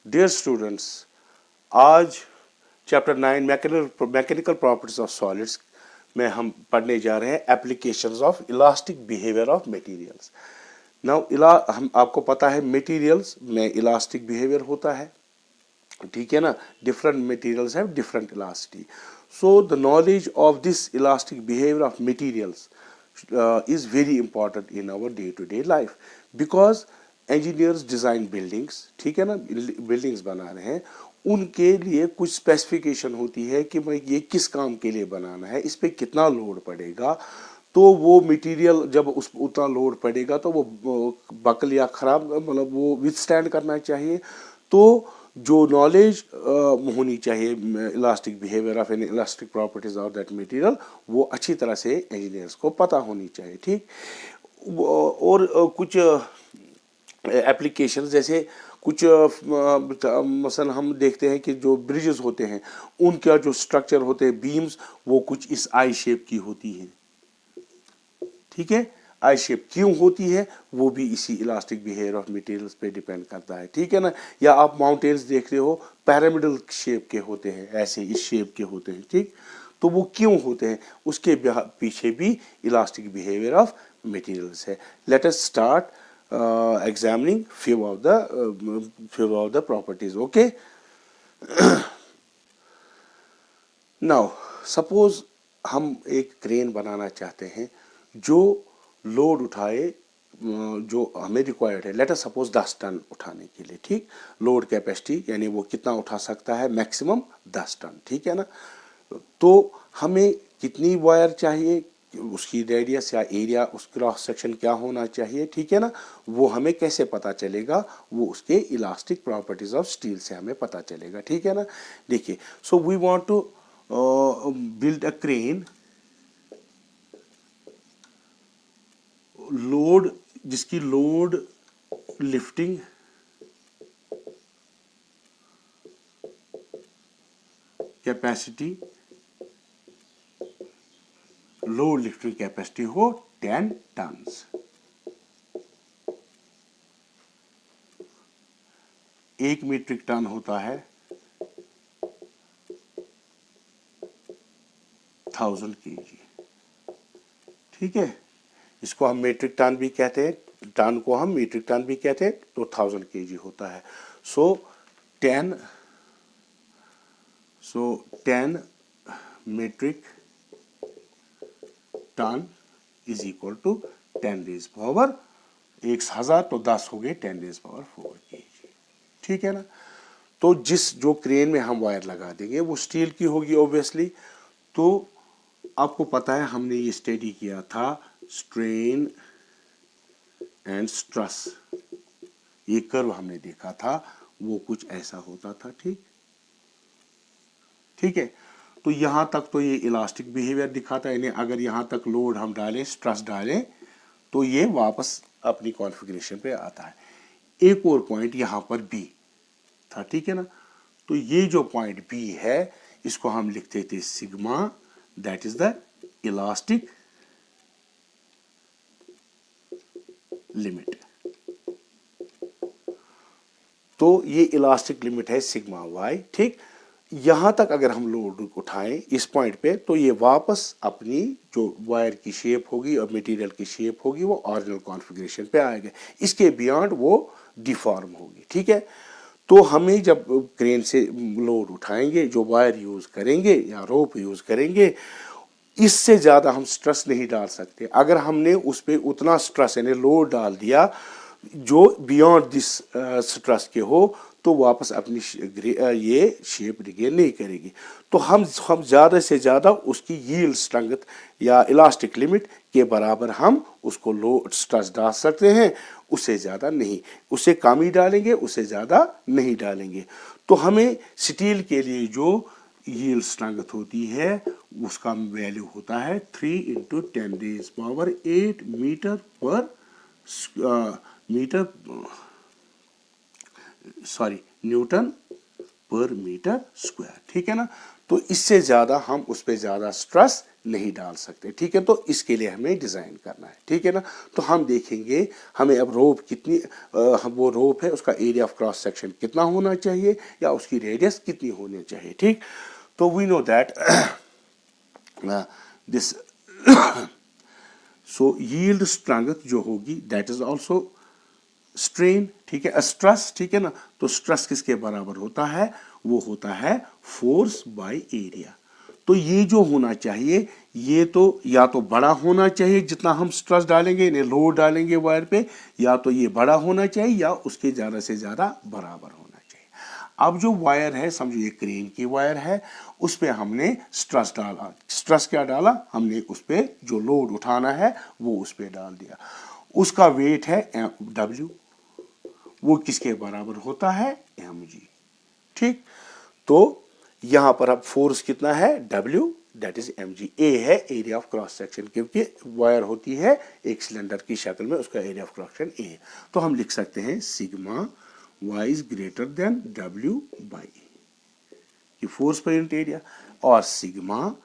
Dear students, आज chapter 9 mechanical properties of solids में हम पढ़ने जा रहे हैं applications of elastic behaviour of materials. Now हम आपको पता है मटेरियल्स में इलास्टिक बिहेवियर होता है, ठीक है ना। Different materials have different elasticity, so the knowledge of this elastic behaviour of materials is very important in our day to day life because engineers design buildings, ठीक है ना, बिल्डिंग्स बना रहे हैं, उनके लिए कुछ स्पेसिफिकेशन होती है कि भाई ये किस काम के लिए बनाना है, इस पे कितना लोड पड़ेगा। तो वो मटेरियल जब उस उतना लोड पड़ेगा तो वो बकल या ख़राब मतलब वो विथस्टैंड करना चाहिए। तो जो नॉलेज होनी चाहिए elastic behaviour of N elastic properties of that material, वो अच्छी तरह से इंजीनियर्स को पता होनी चाहिए, ठीक। और कुछ एप्लीकेशन जैसे कुछ मसलन हम देखते हैं कि जो ब्रिजेस होते हैं उनका जो स्ट्रक्चर होते हैं बीम्स, वो कुछ इस आई शेप की होती है, ठीक है। आई शेप क्यों होती है वो भी इसी इलास्टिक बिहेवियर ऑफ मटेरियल्स पे डिपेंड करता है, ठीक है ना। या आप माउंटेन्स देख रहे हो पिरामिडल शेप के होते हैं, ऐसे इस शेप के होते हैं, ठीक। तो वो क्यों होते हैं, उसके पीछे भी इलास्टिक बिहेवियर ऑफ मटेरियल्स है। Let us start examining few of the properties, okay. Now suppose हम एक क्रेन बनाना चाहते हैं जो लोड उठाए जो हमें रिक्वायर्ड है, लेट अस सपोज 10 टन उठाने के लिए, ठीक। लोड कैपेसिटी यानी वो कितना उठा सकता है, मैक्सिमम 10 टन, ठीक है ना। तो हमें कितनी वायर चाहिए, उसकी रेडियस या एरिया, उस क्रॉस सेक्शन क्या होना चाहिए, ठीक है ना। वो हमें कैसे पता चलेगा, वो उसके इलास्टिक प्रॉपर्टीज ऑफ स्टील से हमें पता चलेगा, ठीक है ना। देखिए, so we want to build a crane load, जिसकी load lifting capacity, load lifting capacity हो 10 टन्स। एक मीट्रिक टन होता है 1000 kg, ठीक है। इसको हम मीट्रिक टन भी कहते हैं, टन को हम मीट्रिक टन भी कहते हैं, तो 1000 kg होता है। So 10 metric ton is equal to 10 raise power 1000, तो 10 हो गए 10 रेज पावर 4 kg, ठीक है ना। तो जो क्रेन में हम वायर लगा देंगे वो स्टील की होगी ऑब्वियसली। तो आपको पता है हमने ये स्टडी किया था स्ट्रेन एंड स्ट्रेस, ये कर्व हमने देखा था, वो कुछ ऐसा होता था, ठीक, ठीक है। तो यहां तक तो ये इलास्टिक बिहेवियर दिखाता है, यानी अगर यहां तक लोड हम डालें, स्ट्रेस डालें, तो ये वापस अपनी कॉन्फ़िगरेशन पे आता है। एक और पॉइंट यहां पर बी था, ठीक है ना। तो ये जो पॉइंट बी है इसको हम लिखते थे sigma, that is the elastic limit. तो ये इलास्टिक लिमिट है सिग्मा वाई, ठीक। यहां तक अगर हम लोड उठाएं इस पॉइंट पे, तो ये वापस अपनी जो वायर की शेप होगी और मटेरियल की शेप होगी वो ओरिजिनल कॉन्फ़िगरेशन पे आएगा। इसके बियॉन्ड वो डिफॉर्म होगी, ठीक है। तो हमें जब क्रेन से लोड उठाएंगे, जो वायर यूज करेंगे या रोप यूज करेंगे, इससे ज़्यादा हम स्ट्रेस नहीं डाल सकते। अगर हमने उस पर उतना स्ट्रेस यानी लोड डाल दिया जो बियॉन्ड दिस स्ट्रेस के हो, तो वापस अपनी ये शेप रिगेन नहीं करेगी। तो हम ज़्यादा से ज़्यादा उसकी यील्ड स्ट्रेंथ या इलास्टिक लिमिट के बराबर हम उसको लोड स्ट्रेस डाल सकते हैं, उससे ज़्यादा नहीं। उससे कम ही डालेंगे, उससे ज़्यादा नहीं डालेंगे। तो हमें स्टील के लिए जो यील्ड स्ट्रेंथ होती है उसका वैल्यू होता है 3 × 10⁸ मीटर पर न्यूटन पर मीटर स्क्वायर, ठीक है ना। तो इससे ज़्यादा हम उस पर ज़्यादा स्ट्रेस नहीं डाल सकते, ठीक है। तो इसके लिए हमें डिज़ाइन करना है, ठीक है ना। तो हम देखेंगे हमें अब रोप कितनी वो रोप है उसका एरिया ऑफ क्रॉस सेक्शन कितना होना चाहिए या उसकी रेडियस कितनी होनी चाहिए, ठीक। तो we know that this so yield strength जो होगी दैट इज आल्सो स्ट्रेन, ठीक है, स्ट्रेस, ठीक है ना। तो स्ट्रेस किसके बराबर होता है, वो होता है फोर्स बाय एरिया। तो ये जो होना चाहिए ये तो या तो बड़ा होना चाहिए जितना हम स्ट्रेस डालेंगे यानी लोड डालेंगे वायर पे, या तो ये बड़ा होना चाहिए या उसके ज़्यादा से ज़्यादा बराबर होना चाहिए। अब जो वायर है समझो ये क्रेन की वायर है, उस पर हमने स्ट्रेस डाला, स्ट्रेस क्या डाला हमने, उस पर जो लोड उठाना है वो उस पर डाल दिया, उसका वेट है W, वो किसके बराबर होता है mg, ठीक। तो यहां पर अब फोर्स कितना है W, that is mg। A है एरिया ऑफ क्रॉस सेक्शन, क्योंकि वायर होती है एक सिलेंडर की शक्ल में, उसका area of cross section A। तो हम लिख सकते हैं sigma y is greater than W by A, ये फोर्स पर यूनिट एरिया, और सिग्मा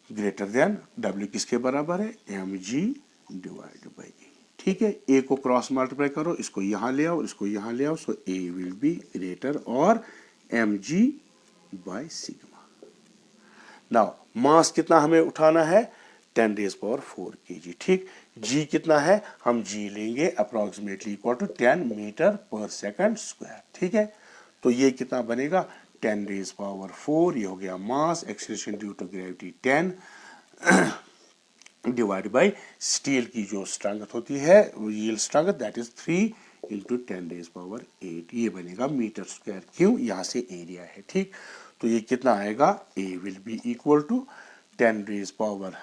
ग्रेटर देन W किसके बराबर है mg डिवाइड बाई A, ठीक है। ए को क्रॉस मल्टीप्लाई करो, इसको यहां ले आओ, इसको यहां ले आओ, सो ए विल बी ग्रेटर और mg by sigma. Now mass कितना हमें उठाना है 10⁻⁴ kg, ठीक। g कितना है, हम g लेंगे अप्रोक्सीमेटली इक्वल टू 10 मीटर पर सेकंड स्क्वायर, ठीक है। तो ये कितना बनेगा 10⁻⁴, ये हो गया mass, acceleration due to gravity 10 divide by steel की जो स्ट्रेंथ होती है yield strength that is 3 into 10⁸, ये बनेगा मीटर स्क्वायर, क्यों, यहाँ से एरिया है, ठीक। तो ये कितना आएगा, A will be equal to 10⁻⁴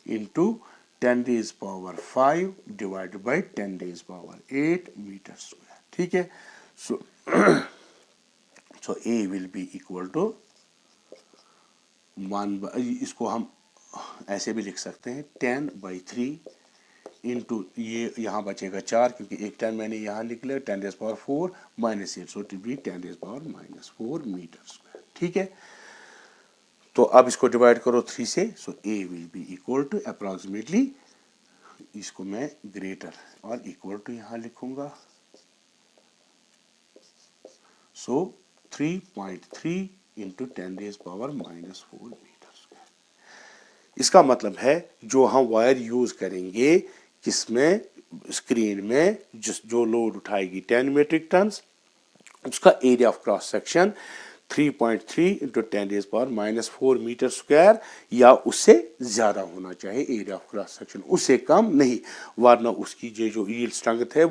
into 10⁵ divide by 10⁸ metre square, ठीक है। So A will be equal to 1, इसको हम ऐसे भी लिख सकते हैं 10/3 इंटू ये यहाँ बचेगा 4 क्योंकि एक 10 मैंने यहाँ लिख लिया 10⁻⁴ minus 8, so to be 10⁻⁻⁴ metre square, ठीक है। तो अब इसको डिवाइड करो 3 से, so A will be equal to approximately, इसको मैं ग्रेटर और इक्वल टू यहाँ लिखूंगा, सो 3.3 इंटू 10⁻⁻⁴ मीटर स्क्वायर। इसका मतलब है जो हम वायर यूज करेंगे किसमें, स्क्रीन में, जो लोड उठाएगी 10 मीट्रिक टन, उसका area of cross section 3.3 into 10⁻⁻⁴ metre square या उससे ज्यादा होना चाहिए एरिया ऑफ क्रॉस सेक्शन, उससे कम नहीं, वरना उसकी जो यील्ड स्ट्रेंथ है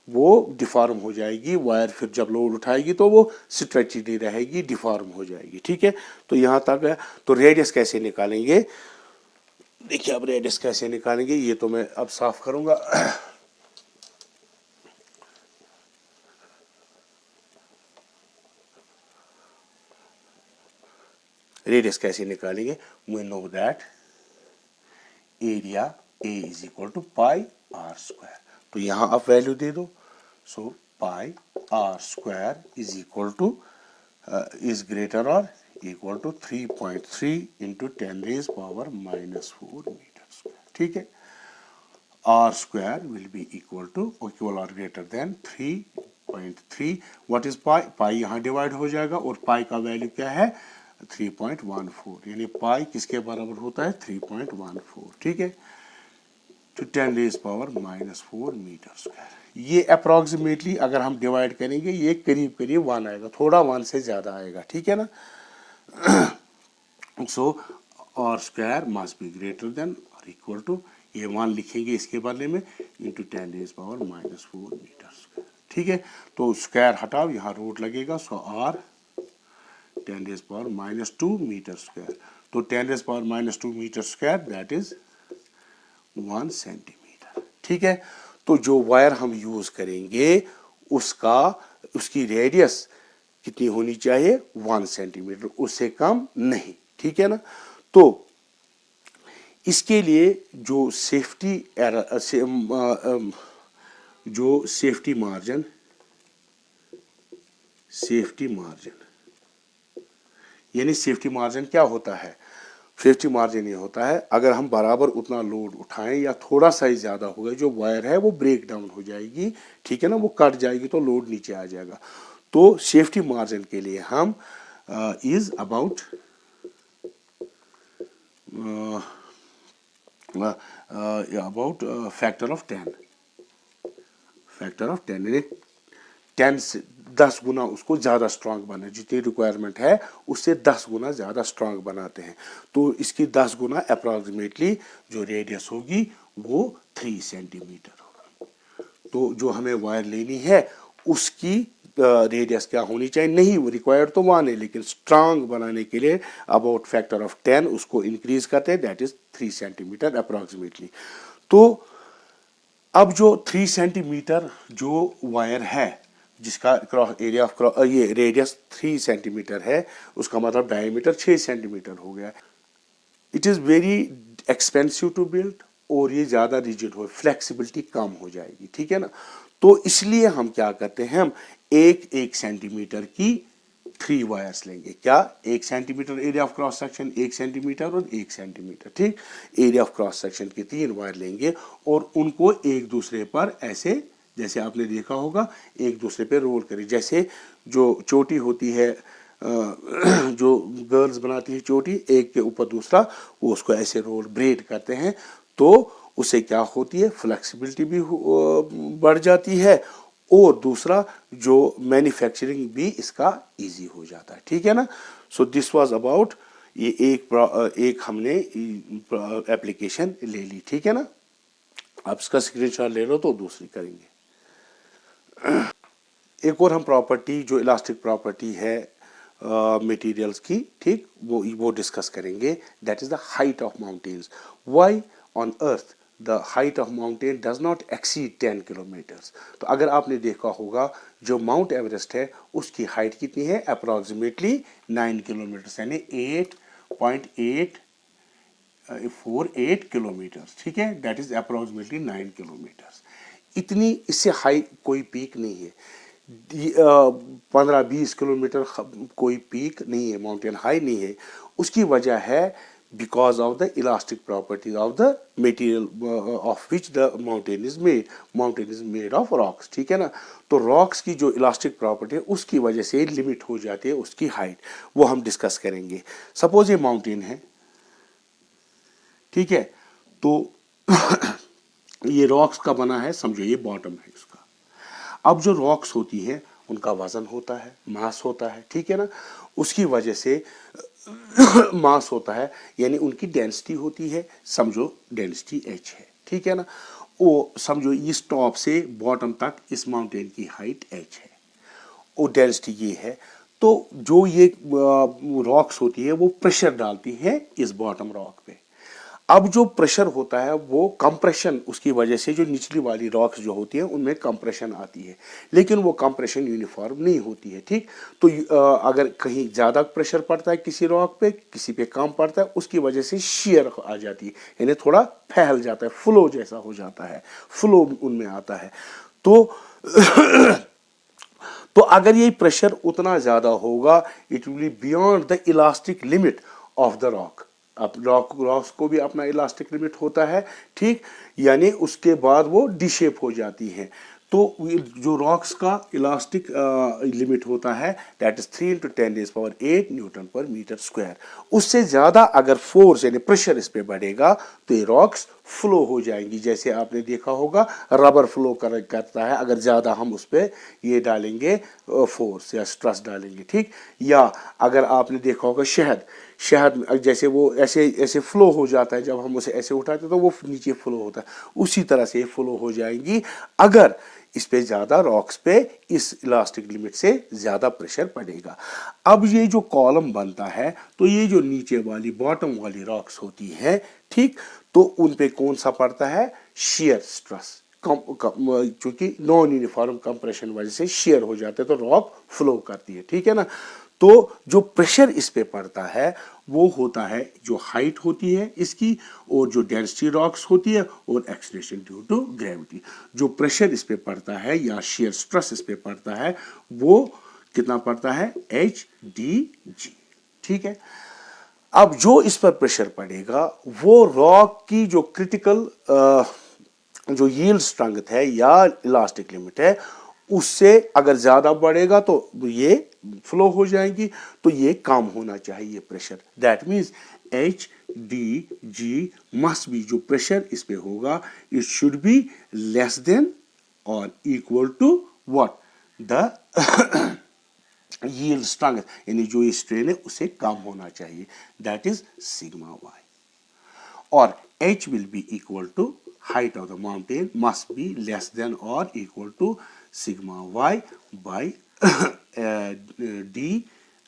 वो डिफॉर्म हो जाएगी, वायर फिर जब लोड उठाएगी तो वो स्ट्रेची नहीं रहेगी, डिफॉर्म हो जाएगी, ठीक है। तो यहाँ तक है। तो रेडियस कैसे निकालेंगे, देखिए अब रेडियस कैसे निकालेंगे ये तो मैं अब साफ करूंगा। रेडियस कैसे निकालेंगे, we know that area A is equal to pi r square, तो यहां आप वैल्यू दे दो, so pi r square is equal to is greater और equal to 3.3 into 10⁻⁻⁴ metre square, ठीक है। R square will be equal to equal और greater than 3.3, what is pi, pi यहाँ डिवाइड हो जाएगा और पाई का वैल्यू क्या है 3.14, यानी पाई किसके बराबर होता है 3.14, ठीक है, टू 10⁻⁻⁴ मीटर स्क्वायर। ये अप्रोक्सीमेटली अगर हम डिवाइड करेंगे ये करीब करीब 1 आएगा, थोड़ा 1 से ज़्यादा आएगा, ठीक है ना। So r square must be greater than और इक्वल टू, ये 1 लिखेंगे इसके बदले में, इंटू 10⁻⁻⁴ मीटर स्क्वायर, ठीक है। तो स्क्वायर हटाओ, यहाँ रूट लगेगा, सो आर 10⁻⁻² मीटर स्क्वायर, तो 10⁻² metre square that is 1 centimetre, ठीक है। तो जो वायर हम यूज करेंगे उसकी रेडियस कितनी होनी चाहिए 1 सेंटीमीटर, उससे कम नहीं, ठीक है ना। तो इसके लिए जो सेफ्टी मार्जिन यानी सेफ्टी मार्जिन क्या होता है? सेफ्टी मार्जिन ये होता है अगर हम बराबर उतना लोड उठाएं या थोड़ा सा ही ज़्यादा होगा, जो वायर है वो ब्रेक डाउन हो जाएगी, ठीक है ना, वो कट जाएगी तो लोड नीचे आ जाएगा। तो सेफ्टी मार्जिन के लिए हम is about factor of 10, factor of 10 यानी 10 से 10 गुना उसको ज़्यादा स्ट्रांग बना, जितनी रिक्वायरमेंट है उससे 10 गुना ज़्यादा स्ट्रांग बनाते हैं। तो इसकी 10 गुना अप्रॉक्सीमेटली जो रेडियस होगी वो 3 सेंटीमीटर होगी। तो जो हमें वायर लेनी है उसकी रेडियस क्या होनी चाहिए? नहीं रिक्वायर्ड तो 1 है, लेकिन स्ट्रांग बनाने के लिए अबाउट फैक्टर ऑफ 10 उसको इंक्रीज करते हैं, दैट इज 3 सेंटीमीटर अप्रॉक्सीमेटली। तो अब जो 3 सेंटीमीटर जो वायर है जिसका क्रॉस एरिया ऑफ ये रेडियस 3 सेंटीमीटर है, उसका मतलब डायमीटर 6 सेंटीमीटर हो गया। It is very expensive to build और ये ज़्यादा रिजिड हो, फ्लेक्सिबिलिटी कम हो जाएगी, ठीक है ना। तो इसलिए हम क्या करते हैं, हम एक सेंटीमीटर की 3 वायर्स लेंगे। क्या? 1 centimetre area of cross section, 1 centimetre और 1 सेंटीमीटर, ठीक। एरिया ऑफ क्रॉस सेक्शन के 3 वायर लेंगे और उनको एक दूसरे पर ऐसे, जैसे आपने देखा होगा, एक दूसरे पे रोल करें। जैसे जो चोटी होती है, जो गर्ल्स बनाती है चोटी, एक के ऊपर दूसरा, वो उसको ऐसे रोल ब्रेड करते हैं, तो उससे क्या होती है, फ्लेक्सिबिलिटी भी बढ़ जाती है और दूसरा जो मैन्युफैक्चरिंग भी इसका इजी हो जाता है, ठीक है ना। सो दिस वाज अबाउट ये एक हमने एप्लीकेशन ले ली, ठीक है ना। आप इसका स्क्रीनशॉट ले लो तो दूसरी करेंगे। एक और हम प्रॉपर्टी जो इलास्टिक प्रॉपर्टी है मटेरियल्स की, ठीक, वो डिस्कस करेंगे, that is the height of mountains. Why on earth the height of mountain does not exceed 10 kilometres. तो अगर आपने देखा होगा जो माउंट एवरेस्ट है उसकी हाइट कितनी है? अप्रॉक्सीमेटली 9 किलोमीटर्स, यानी 8.848 किलोमीटर्स, ठीक है, दैट इज अप्रॉक्सीमेटली 9 किलोमीटर्स। इतनी इससे हाई कोई पीक नहीं है। 15-20 किलोमीटर कोई पीक नहीं है, माउंटेन हाई नहीं है। उसकी वजह है because of the elastic properties of the material of which the mountain is made. Mountain is made of rocks, ठीक है ना। तो रॉक्स की जो इलास्टिक प्रॉपर्टी है उसकी वजह से लिमिट हो जाती है उसकी हाइट, वो हम डिस्कस करेंगे। सपोज ये माउंटेन है, ठीक है, तो ये रॉक्स का बना है, समझो ये बॉटम है इसका। अब जो रॉक्स होती हैं उनका वजन होता है, मास होता है, ठीक है ना। उसकी वजह से मास होता है, यानी उनकी डेंसिटी होती है, समझो डेंसिटी h है, ठीक है ना। वो समझो इस टॉप से बॉटम तक इस माउंटेन की हाइट h है और डेंसिटी ये है। तो जो ये रॉक्स होती है वो प्रेशर डालती है इस बॉटम रॉक पे। अब जो प्रेशर होता है वो कंप्रेशन, उसकी वजह से जो निचली वाली रॉक्स जो होती है उनमें कंप्रेशन आती है, लेकिन वो कंप्रेशन यूनिफॉर्म नहीं होती है, ठीक। तो अगर कहीं ज़्यादा प्रेशर पड़ता है किसी रॉक पे, किसी पे कम पड़ता है, उसकी वजह से शियर आ जाती है, यानी थोड़ा फैल जाता है, फ्लो जैसा हो जाता है, फ्लो उनमें आता है। तो अगर ये प्रेशर उतना ज़्यादा होगा, it will be beyond the elastic limit of the rock. अब रॉक्स को भी अपना इलास्टिक लिमिट होता है, ठीक, यानी उसके बाद वो डिशेप हो जाती हैं। तो जो रॉक्स का इलास्टिक लिमिट होता है दैट इज 3 × 10⁸ न्यूटन पर मीटर स्क्वायर। उससे ज़्यादा अगर फोर्स यानी प्रेशर इस पे बढ़ेगा तो ये रॉक्स फ्लो हो जाएंगी। जैसे आपने देखा होगा रबर फ्लो करता है, अगर ज़्यादा हम उस पर ये डालेंगे फोर्स या स्ट्रेस डालेंगे, ठीक। या अगर आपने देखा होगा शहद जैसे वो ऐसे ऐसे फ्लो हो जाता है, जब हम उसे ऐसे उठाते हैं तो वो नीचे फ्लो होता है, उसी तरह से फ्लो हो जाएंगी अगर इस पे ज़्यादा रॉक्स पे इस इलास्टिक लिमिट से ज़्यादा प्रेशर पड़ेगा। अब ये जो कॉलम बनता है, तो ये जो नीचे वाली बॉटम वाली रॉक्स होती हैं, ठीक, तो उन पे कौन सा पड़ता है? शियर स्ट्रेस, क्योंकि नॉन यूनिफॉर्म कंप्रेशन वजह से शेयर हो जाते हैं तो रॉक फ्लो करती है, ठीक है ना। तो जो प्रेशर इस पे पड़ता है वो होता है जो हाइट होती है इसकी और जो डेंसिटी रॉक्स होती है और एक्सीलरेशन ड्यू टू ग्रेविटी। जो प्रेशर इस पे पड़ता है या शेयर स्ट्रेस इस पे पड़ता है वो कितना पड़ता है? HdG, ठीक है। अब जो इस पर प्रेशर पड़ेगा वो रॉक की जो क्रिटिकल जो यील्ड स्ट्रेंथ है या इलास्टिक लिमिट है उससे अगर ज्यादा बढ़ेगा तो ये फ्लो हो जाएंगी, तो ये कम होना चाहिए pressure. That means H D G must be, जो प्रेशर इस पे होगा it should be less than और equal to what the yield strength, यानी जो ये स्ट्रेन है उसे कम होना चाहिए, दैट इज सिग्मा वाई। और h will be equal to height of the mountain must be less than or equal to sigma y by d।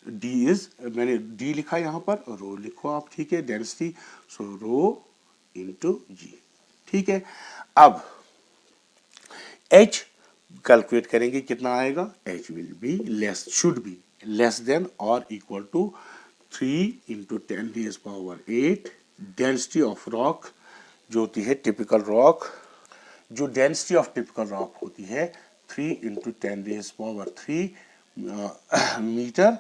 d is, मैंने d लिखा यहाँ पर, रो लिखो आप, ठीक है, डेंसिटी, सो रो इंटू जी, ठीक है। अब h कैलकुलेट करेंगे कितना आएगा, h will be less, should be less than और equal to 3 into 10⁸ density of rock जो होती है टिपिकल रॉक, जो डेंसिटी ऑफ टिपिकल रॉक होती है 3 into 10⁻³ metre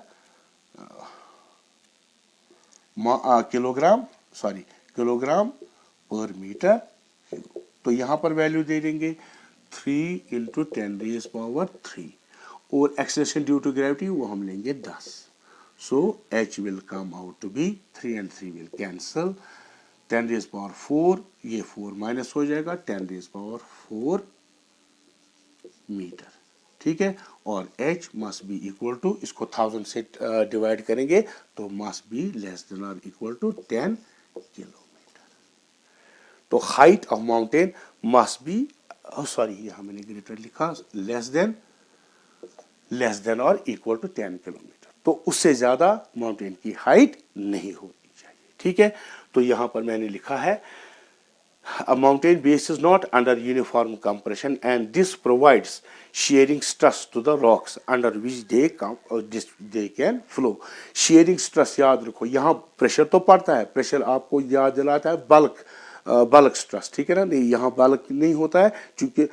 kilogram, sorry kilogram पर मीटर। तो यहां पर वैल्यू दे देंगे 3 इंटू 10⁻³ और एक्सेलरेशन ड्यू टू ग्रेविटी वो हम लेंगे 10। So h will come out to be 3 and 3 will cancel, 10⁻⁴, ये 4 माइनस हो जाएगा, 10⁻⁴ मीटर, ठीक है। और h must be equal to, इसको 1000 से डिवाइड करेंगे तो must be less than or equal to 10 kilometre. तो height of mountain must be, sorry यहाँ मैंने ग्रेटर लिखा, लेस देन और इक्वल टू 10 किलोमीटर, तो उससे ज्यादा माउंटेन की हाइट नहीं होनी चाहिए, ठीक है। तो यहां पर मैंने लिखा है a mountain base is not under uniform compression and this provides shearing stress to the rocks under which they can flow। shearing stress याद रखो, यहाँ प्रेशर तो पड़ता है, प्रेशर आपको याद दिलाता है बल्क स्ट्रेस, ठीक है ना, नहीं यहाँ बल्क नहीं होता है क्योंकि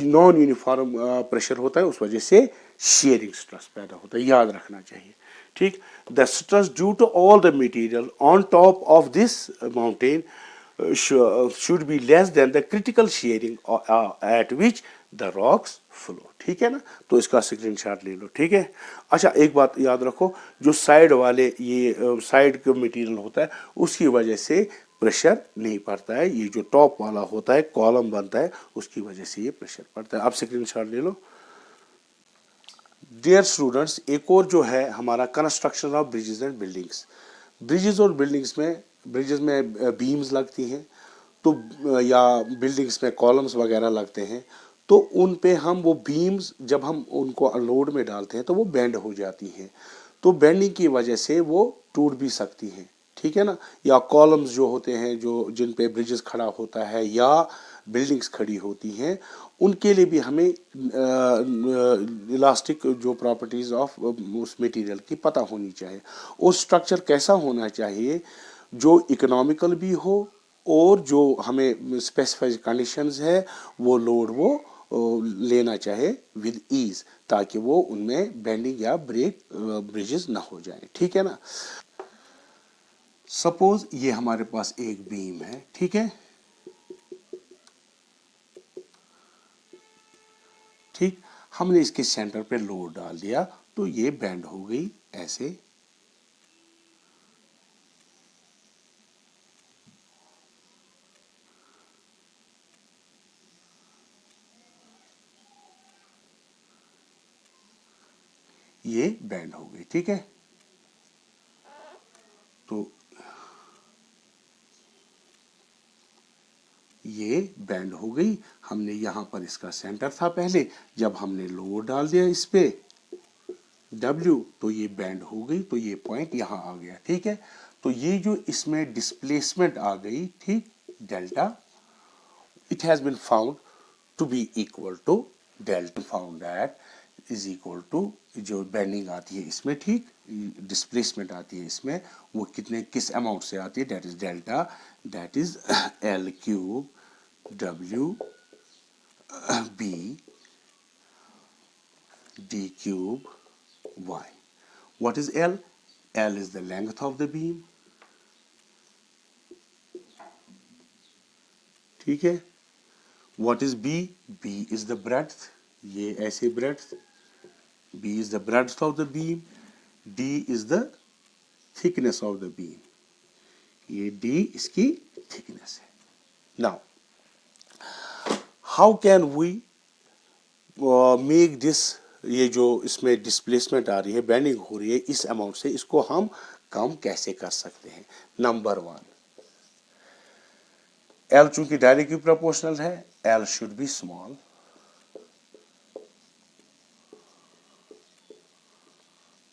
नॉन यूनिफॉर्म प्रेशर होता है, उस वजह से शेयरिंग स्ट्रेस पैदा होता है, याद रखना चाहिए, ठीक। The stress due to all the material on top of this mountain should be less than the critical shearing at which the rocks flow, ठीक है ना। तो इसका स्क्रीनशॉट ले लो, ठीक है। अच्छा एक बात याद रखो, जो साइड वाले ये साइड का मटेरियल होता है उसकी वजह से प्रेशर नहीं पड़ता है, ये जो टॉप वाला होता है कॉलम बनता है उसकी वजह से ये प्रेशर पड़ता है। अब स्क्रीनशॉट ले लो। डियर स्टूडेंट्स, एक और जो है हमारा construction of bridges and buildings. Bridges और बिल्डिंग्स में, ब्रिजेस में बीम्स लगती हैं तो या बिल्डिंग्स में कॉलम्स वगैरह लगते हैं, तो उन पे हम वो बीम्स जब हम उनको लोड में डालते हैं तो वो बेंड हो जाती हैं, तो बेंडिंग की वजह से वो टूट भी सकती हैं, ठीक है ना। या कॉलम्स जो होते हैं जो जिन पे ब्रिजेस खड़ा होता है या बिल्डिंग्स खड़ी होती हैं, उनके लिए भी हमें इलास्टिक जो प्रॉपर्टीज़ ऑफ उस मटेरियल की पता होनी चाहिए। और स्ट्रक्चर कैसा होना चाहिए जो इकोनॉमिकल भी हो और जो हमें स्पेसिफाइड कंडीशंस है वो लोड वो लेना चाहे विद ईज, ताकि वो उनमें बेंडिंग या ब्रेक ब्रिजेस ना हो जाए, ठीक है ना। सपोज ये हमारे पास एक बीम है, ठीक है, ठीक, हमने इसके सेंटर पे लोड डाल दिया तो ये बेंड हो गई ऐसे, ये बेंड हो गई, ठीक है। तो ये बेंड हो गई, हमने यहां पर इसका सेंटर था पहले, जब हमने लोड डाल दिया इस पे W तो ये बेंड हो गई, तो ये पॉइंट यहां आ गया, ठीक है। तो ये जो इसमें डिस्प्लेसमेंट आ गई, ठीक, delta, it has been found to be equal to delta, found that is equal to जो बेंडिंग आती है इसमें, ठीक, डिस्प्लेसमेंट आती है इसमें, वो कितने किस अमाउंट से आती है, that is delta, that is L cube W B D cube Y। What is L? L is the length of the beam, ठीक है. What is B? B is the breadth, ये ऐसे breadth, B is the breadth of the beam, D is the thickness of the beam, ये D इसकी thickness है. Now, how can we make this, ये जो इसमें डिस्प्लेसमेंट आ रही है, बेंडिंग हो रही है इस अमाउंट से, इसको हम कम कैसे कर सकते हैं? नंबर 1, L चूंकि डायरेक्टली प्रोपोर्शनल है, L should be small,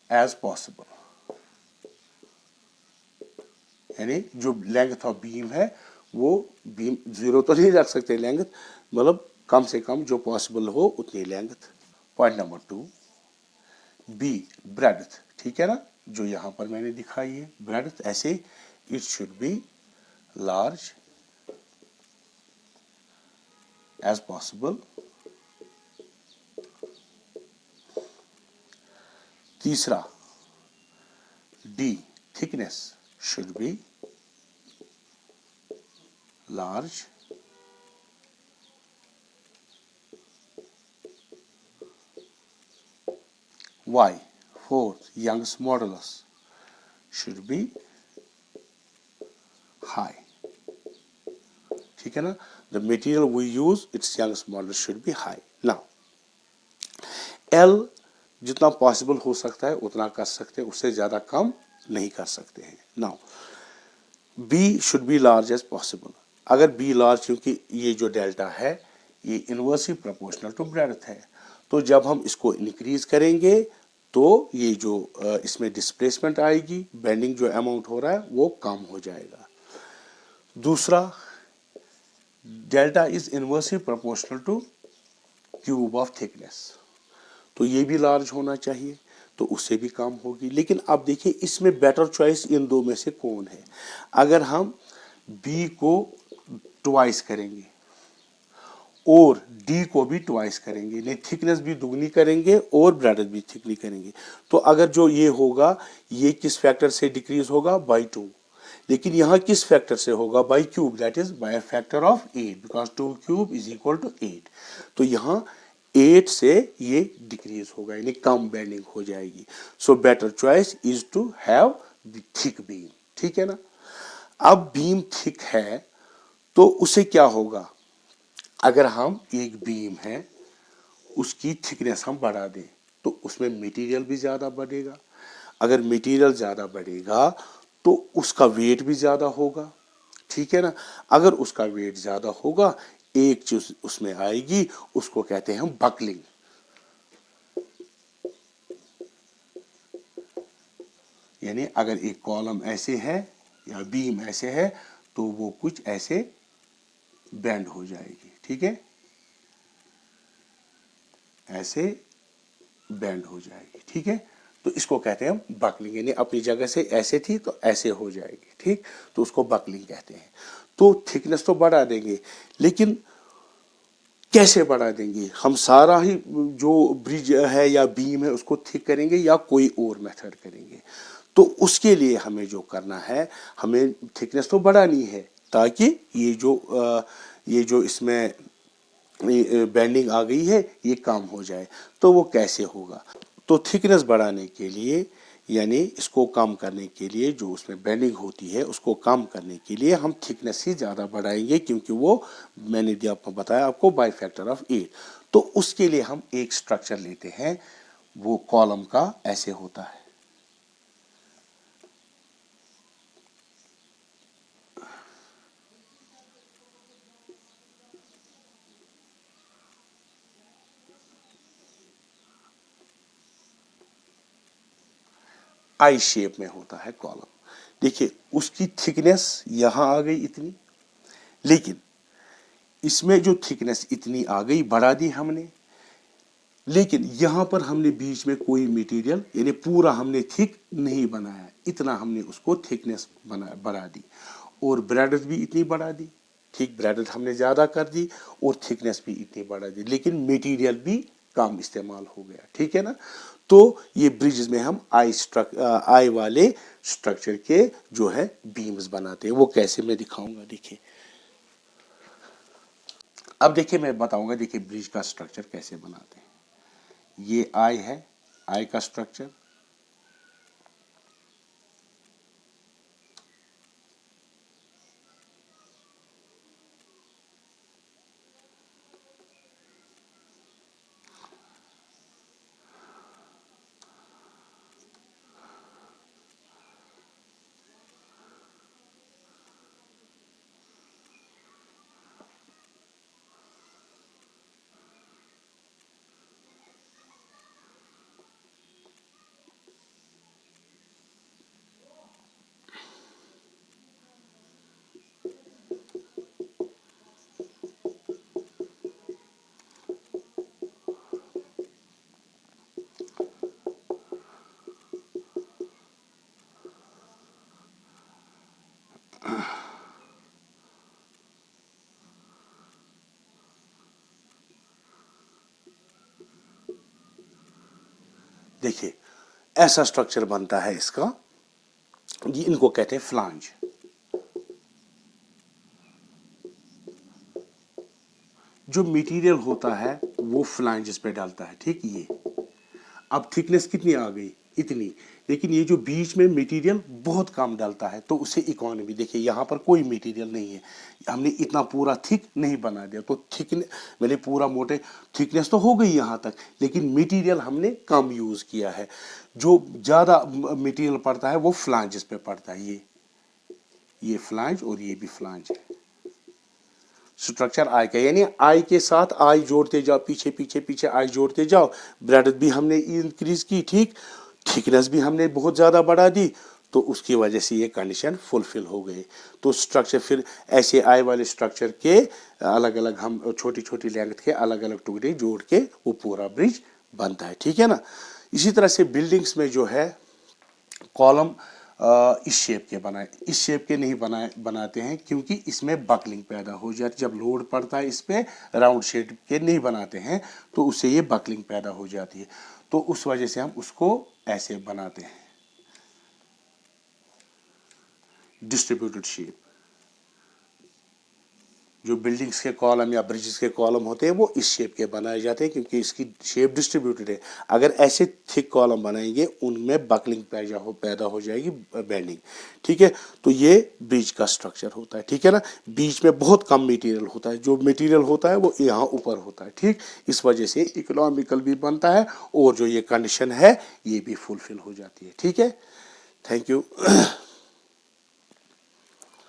as possible, यानी जो लेंथ ऑफ बीम है वो बीम 0 तो नहीं रख सकते लेंथ, मतलब कम से कम जो पॉसिबल हो उतनी length. Point number 2, B breadth, ठीक है ना, जो यहां पर मैंने दिखाई है ब्रेडथ, ऐसे it should be large as possible. तीसरा, the thickness should be large Y, fourth, Young's modulus should be high, ठीक है ना. The material we use, its Young's modulus should be high. Now, L जितना possible हो सकता है उतना कर सकते हैं, उससे ज़्यादा कम नहीं कर सकते हैं. Now, B should be large as possible. अगर B large, क्योंकि ये जो डेल्टा है ये इनवर्सली प्रोपोर्शनल टू ब्रेडथ है, तो जब हम इसको इंक्रीज करेंगे तो ये जो इसमें डिस्प्लेसमेंट आएगी, बेंडिंग जो अमाउंट हो रहा है वो कम हो जाएगा. दूसरा, delta is inversely proportional two cube of thickness, तो ये भी लार्ज होना चाहिए, तो उससे भी कम होगी. लेकिन अब देखिए इसमें बेटर चॉइस इन दो में से कौन है? अगर हम B को ट्वाइस करेंगे और D को भी ट्वाइस करेंगे, नहीं थिकनेस भी दुगनी करेंगे और ब्रेडथ भी थिकनी करेंगे, तो अगर जो ये होगा ये किस फैक्टर से डिक्रीज होगा? बाई 2. लेकिन यहाँ किस फैक्टर से होगा? By cube, that is by factor of 8, because 2 cube is equal to 8. तो यहाँ 8 से ये डिक्रीज होगा, यानी कम बेंडिंग हो जाएगी. So better choice is to have the thick beam, ठीक है ना. अब बीम थिक है तो उसे क्या होगा? अगर हम एक बीम है उसकी थिकनेस हम बढ़ा दें तो उसमें मटेरियल भी ज़्यादा बढ़ेगा. अगर मटेरियल ज़्यादा बढ़ेगा तो उसका वेट भी ज़्यादा होगा, ठीक है ना. अगर उसका वेट ज़्यादा होगा, एक चीज उसमें आएगी, उसको कहते हैं हम बकलिंग. यानी अगर एक कॉलम ऐसे है या बीम ऐसे है तो वो कुछ ऐसे बेंड हो जाएगी, ठीक है, ऐसे बेंड हो जाएगी, ठीक है. तो इसको कहते हैं हम बकलिंग, यानी अपनी जगह से ऐसे थी तो ऐसे हो जाएगी, ठीक, तो उसको बकलिंग कहते हैं. तो थिकनेस तो बढ़ा देंगे, लेकिन कैसे बढ़ा देंगे? हम सारा ही जो ब्रिज है या बीम है उसको थिक करेंगे या कोई और मेथड करेंगे? तो उसके लिए हमें जो करना है, हमें थिकनेस तो बढ़ानी है ताकि ये जो इसमें बेंडिंग आ गई है ये कम हो जाए. तो वो कैसे होगा? तो थिकनेस बढ़ाने के लिए, यानी इसको कम करने के लिए, जो उसमें बेंडिंग होती है उसको कम करने के लिए हम थिकनेस ही ज़्यादा बढ़ाएंगे, क्योंकि वो मैंने बताया आपको बाय फैक्टर ऑफ 8. तो उसके लिए हम एक स्ट्रक्चर लेते हैं, वो कॉलम का ऐसे होता है. आई शेप में होता है कॉलम. देखिए उसकी थिकनेस यहां आ गई इतनी, लेकिन इसमें जो थिकनेस इतनी आ गई, बढ़ा दी हमने, लेकिन यहां पर हमने बीच में कोई मटेरियल, यानी पूरा हमने थिक नहीं बनाया, इतना हमने उसको थिकनेस बढ़ा दी, और ब्रेडथ भी इतनी बढ़ा दी, ठीक, ब्रेडथ हमने ज़्यादा कर दी और थिकनेस भी इतनी बढ़ा दी, लेकिन मटेरियल भी काम इस्तेमाल हो गया, ठीक है ना। तो ये ब्रिजेस में हम आई वाले स्ट्रक्चर के जो है बीम्स बनाते हैं। वो कैसे मैं दिखाऊंगा, देखिए। अब देखिए मैं बताऊंगा, देखिए ब्रिज का स्ट्रक्चर कैसे बनाते हैं। ये आई है, आई का स्ट्रक्चर। देखिए ऐसा स्ट्रक्चर बनता है इसका, ये इनको कहते हैं फ्लांज। जो मटेरियल होता है वो फ्लांजेस पे डालता है, ठीक। ये अब थिकनेस कितनी आ गई, इतनी, लेकिन ये जो बीच में मटेरियल बहुत कम डालता है तो उससे इकोनॉमी, देखिए यहाँ पर कोई मटेरियल नहीं है, हमने इतना पूरा थिक नहीं बना दिया, तो थिकनेस मैंने पूरा मोटे, थिकनेस तो हो गई यहाँ तक, लेकिन मटेरियल हमने कम यूज़ किया है। जो ज़्यादा मटेरियल पड़ता है वो फ्लांजेस पे पड़ता है। ये फ्लांज और ये भी फ्लांज है। स्ट्रक्चर आई का, यानी आई के साथ आई जोड़ते जाओ, पीछे पीछे पीछे आई जोड़ते जाओ। ब्रेडथ भी हमने इंक्रीज की, ठीक। थिकनेस भी हमने बहुत ज़्यादा बढ़ा दी, तो उसकी वजह से ये कंडीशन फुलफिल हो गई। तो स्ट्रक्चर फिर ऐसे आई वाले स्ट्रक्चर के अलग अलग हम छोटी छोटी लेंथ के अलग अलग टुकड़े जोड़ के वो पूरा ब्रिज बनता है, ठीक है ना। इसी तरह से बिल्डिंग्स में जो है कॉलम इस शेप के बनाए, इस शेप के नहीं बनाते हैं, क्योंकि इसमें बकलिंग पैदा हो जाती है। जब लोड पड़ता है इस पे, राउंड शेप के नहीं बनाते हैं, तो उससे ये बकलिंग पैदा हो जाती है। तो उस वजह से हम उसको ऐसे बनाते हैं, डिस्ट्रीब्यूटेड शेप। जो बिल्डिंग्स के कॉलम या ब्रिजेस के कॉलम होते हैं वो इस शेप के बनाए जाते हैं, क्योंकि इसकी शेप डिस्ट्रीब्यूटेड है। अगर ऐसे थिक कॉलम बनाएंगे उनमें बकलिंग पैदा हो जाएगी, बेंडिंग, ठीक है। तो ये ब्रिज का स्ट्रक्चर होता है, ठीक है ना। बीच में बहुत कम मटेरियल होता है, जो मटेरियल होता है वो यहाँ ऊपर होता है, ठीक। इस वजह से इकोनॉमिकल भी बनता है और जो ये कंडीशन है ये भी फुलफिल हो जाती है, ठीक है। Thank you.